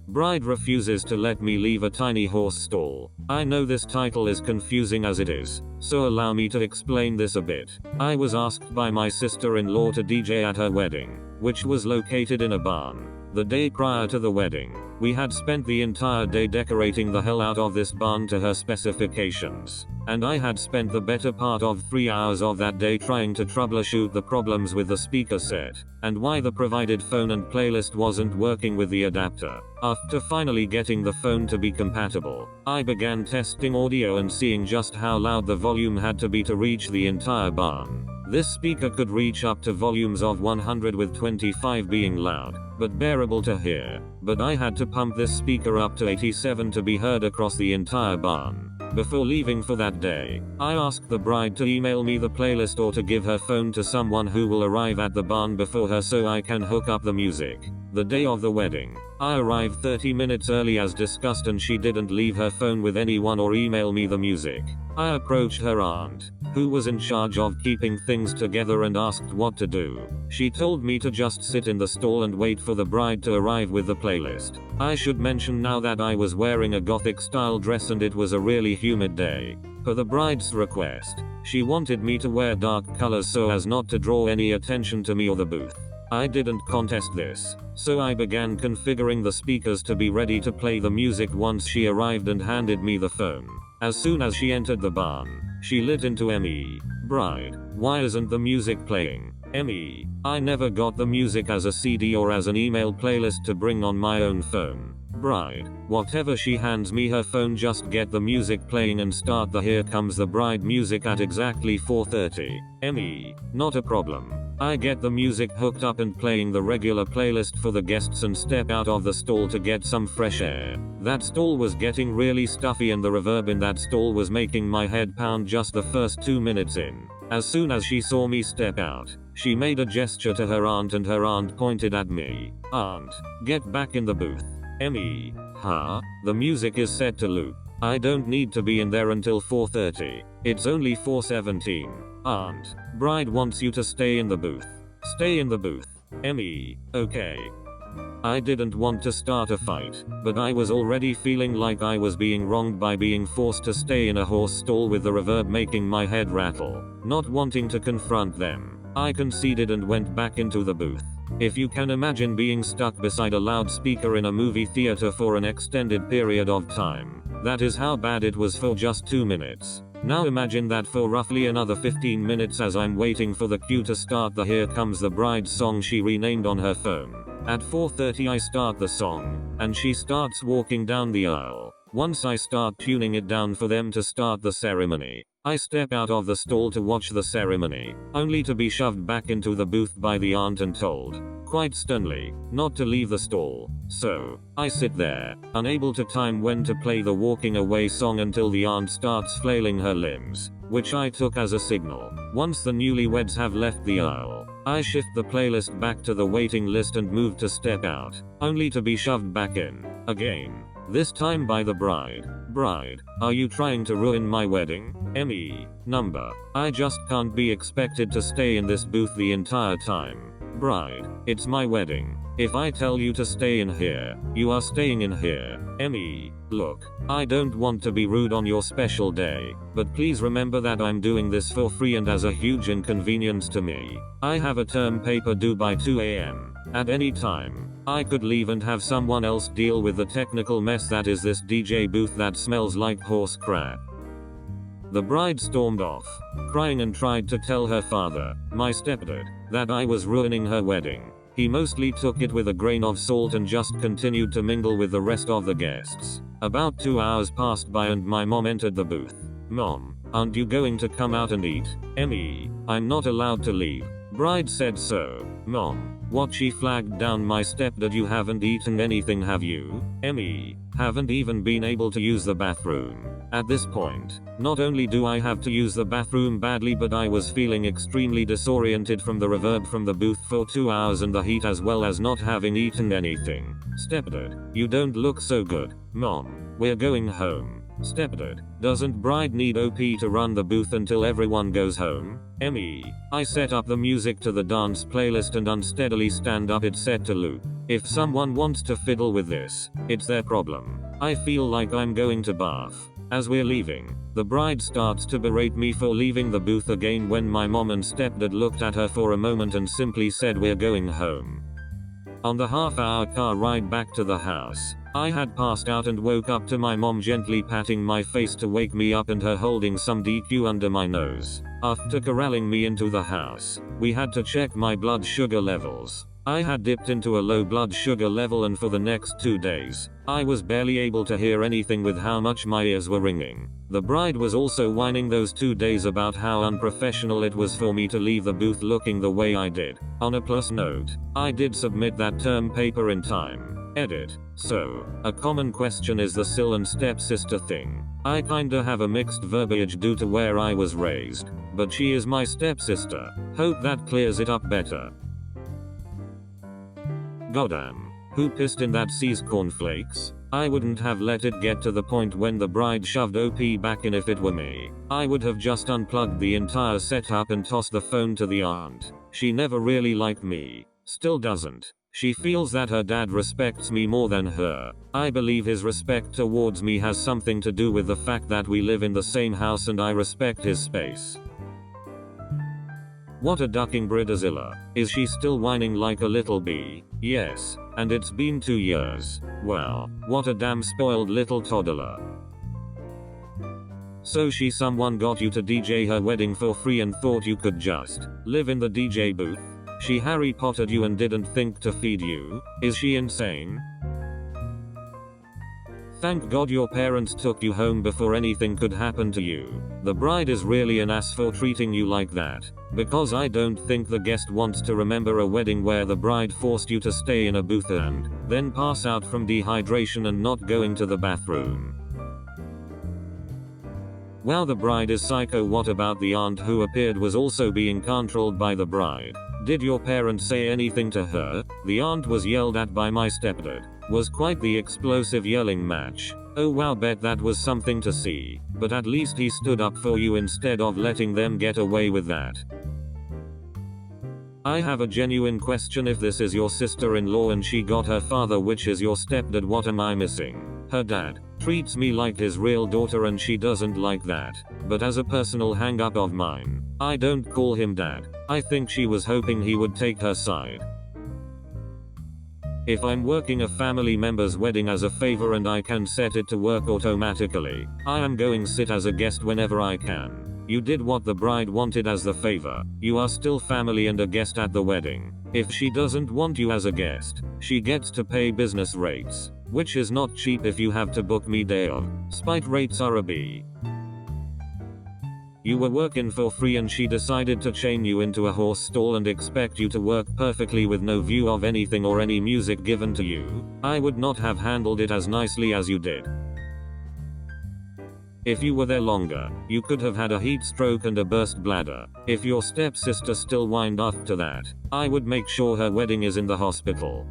Bride refuses to let me leave a tiny horse stall. I know this title is confusing as it is, so allow me to explain this a bit. I was asked by my sister-in-law to DJ at her wedding, which was located in a barn. The day prior to the wedding, we had spent the entire day decorating the hell out of this barn to her specifications, and I had spent the better part of 3 hours of that day trying to troubleshoot the problems with the speaker set, and why the provided phone and playlist wasn't working with the adapter. After finally getting the phone to be compatible, I began testing audio and seeing just how loud the volume had to be to reach the entire barn. This speaker could reach up to volumes of 100 with 25 being loud, but bearable to hear. But I had to pump this speaker up to 87 to be heard across the entire barn. Before leaving for that day, I asked the bride to email me the playlist or to give her phone to someone who will arrive at the barn before her so I can hook up the music. The day of the wedding, I arrived 30 minutes early as discussed and she didn't leave her phone with anyone or email me the music. I approached her aunt, who was in charge of keeping things together, and asked what to do. She told me to just sit in the stall and wait for the bride to arrive with the playlist. I should mention now that I was wearing a gothic style dress and it was a really humid day. Per the bride's request, she wanted me to wear dark colors so as not to draw any attention to me or the booth. I didn't contest this, so I began configuring the speakers to be ready to play the music once she arrived and handed me the phone. As soon as she entered the barn, she lit into ME. Bride, why isn't the music playing? ME, I never got the music as a CD or as an email playlist to bring on my own phone. Bride, whatever, she hands me her phone, just get the music playing and start the Here Comes the Bride music at exactly 4:30. ME, not a problem. I get the music hooked up and playing the regular playlist for the guests and step out of the stall to get some fresh air. That stall was getting really stuffy and the reverb in that stall was making my head pound just the first 2 minutes in. As soon as she saw me step out, she made a gesture to her aunt and her aunt pointed at me. Aunt, get back in the booth. ME, huh? The music is set to loop. I don't need to be in there until 4:30. It's only 4:17. Aunt, bride wants you to stay in the booth. Stay in the booth. ME, okay. I didn't want to start a fight, but I was already feeling like I was being wronged by being forced to stay in a horse stall with the reverb making my head rattle. Not wanting to confront them, I conceded and went back into the booth. If you can imagine being stuck beside a loudspeaker in a movie theater for an extended period of time, that is how bad it was for just 2 minutes. Now imagine that for roughly another 15 minutes as I'm waiting for the cue to start the Here Comes the Bride song she renamed on her phone. At 4:30 I start the song, and she starts walking down the aisle. Once I start tuning it down for them to start the ceremony, I step out of the stall to watch the ceremony, only to be shoved back into the booth by the aunt and told, quite sternly, not to leave the stall. So, I sit there, unable to time when to play the walking away song until the aunt starts flailing her limbs, which I took as a signal. Once the newlyweds have left the aisle, I shift the playlist back to the waiting list and move to step out, only to be shoved back in, again. This time by the bride. Bride, are you trying to ruin my wedding? ME, number. I just can't be expected to stay in this booth the entire time. Bride, it's my wedding. If I tell you to stay in here, you are staying in here. ME, look, I don't want to be rude on your special day, but please remember that I'm doing this for free and as a huge inconvenience to me. I have a term paper due by 2 a.m. At any time, I could leave and have someone else deal with the technical mess that is this DJ booth that smells like horse crap. The bride stormed off, crying, and tried to tell her father, my stepdad, that I was ruining her wedding. He mostly took it with a grain of salt and just continued to mingle with the rest of the guests. About 2 hours passed by and my mom entered the booth. Mom, aren't you going to come out and eat? ME, I'm not allowed to leave. Bride said so. Mom, what? She flagged down my stepdad. You haven't eaten anything, have you? ME, haven't even been able to use the bathroom. At this point, not only do I have to use the bathroom badly, but I was feeling extremely disoriented from the reverb from the booth for 2 hours and the heat, as well as not having eaten anything. Stepdad, you don't look so good. Mom, we're going home. Stepdad, doesn't bride need OP to run the booth until everyone goes home? ME, I set up the music to the dance playlist and unsteadily stand up, it set to loop. If someone wants to fiddle with this, it's their problem. I feel like I'm going to bath. As we're leaving, the bride starts to berate me for leaving the booth again when my mom and stepdad looked at her for a moment and simply said we're going home. On the half-hour car ride back to the house, I had passed out and woke up to my mom gently patting my face to wake me up and her holding some DQ under my nose. After corralling me into the house, we had to check my blood sugar levels. I had dipped into a low blood sugar level and for the next 2 days, I was barely able to hear anything with how much my ears were ringing. The bride was also whining those 2 days about how unprofessional it was for me to leave the booth looking the way I did. On a plus note, I did submit that term paper in time. Edit. So, a common question is the sil and stepsister thing. I kinda have a mixed verbiage due to where I was raised, but she is my stepsister. Hope that clears it up better. Goddamn. Who pissed in that C's cornflakes? I wouldn't have let it get to the point when the bride shoved OP back in if it were me. I would have just unplugged the entire setup and tossed the phone to the aunt. She never really liked me. Still doesn't. She feels that her dad respects me more than her. I believe his respect towards me has something to do with the fact that we live in the same house and I respect his space. What a ducking Bridezilla. Is she still whining like a little bee? Yes. And it's been 2 years. Well, what a damn spoiled little toddler. So someone got you to DJ her wedding for free and thought you could just live in the DJ booth? She Harry Pottered you and didn't think to feed you? Is she insane? Thank God your parents took you home before anything could happen to you. The bride is really an ass for treating you like that. Because I don't think the guest wants to remember a wedding where the bride forced you to stay in a booth and then pass out from dehydration and not going to the bathroom. Wow, the bride is psycho. What about the aunt who appeared was also being controlled by the bride? Did your parents say anything to her? The aunt was yelled at by my stepdad. Was quite the explosive yelling match. Oh wow, bet that was something to see. But at least he stood up for you instead of letting them get away with that. I have a genuine question. If this is your sister-in-law and she got her father, which is your stepdad, what am I missing? Her dad treats me like his real daughter and she doesn't like that. But as a personal hang-up of mine, I don't call him dad. I think she was hoping he would take her side. If I'm working a family member's wedding as a favor and I can set it to work automatically, I am going sit as a guest whenever I can. You did what the bride wanted as the favor. You are still family and a guest at the wedding. If she doesn't want you as a guest, she gets to pay business rates, which is not cheap if you have to book me day of. Spite rates are a B. You were working for free and she decided to chain you into a horse stall and expect you to work perfectly with no view of anything or any music given to you. I would not have handled it as nicely as you did. If you were there longer, you could have had a heat stroke and a burst bladder. If your stepsister still whined after that, I would make sure her wedding is in the hospital.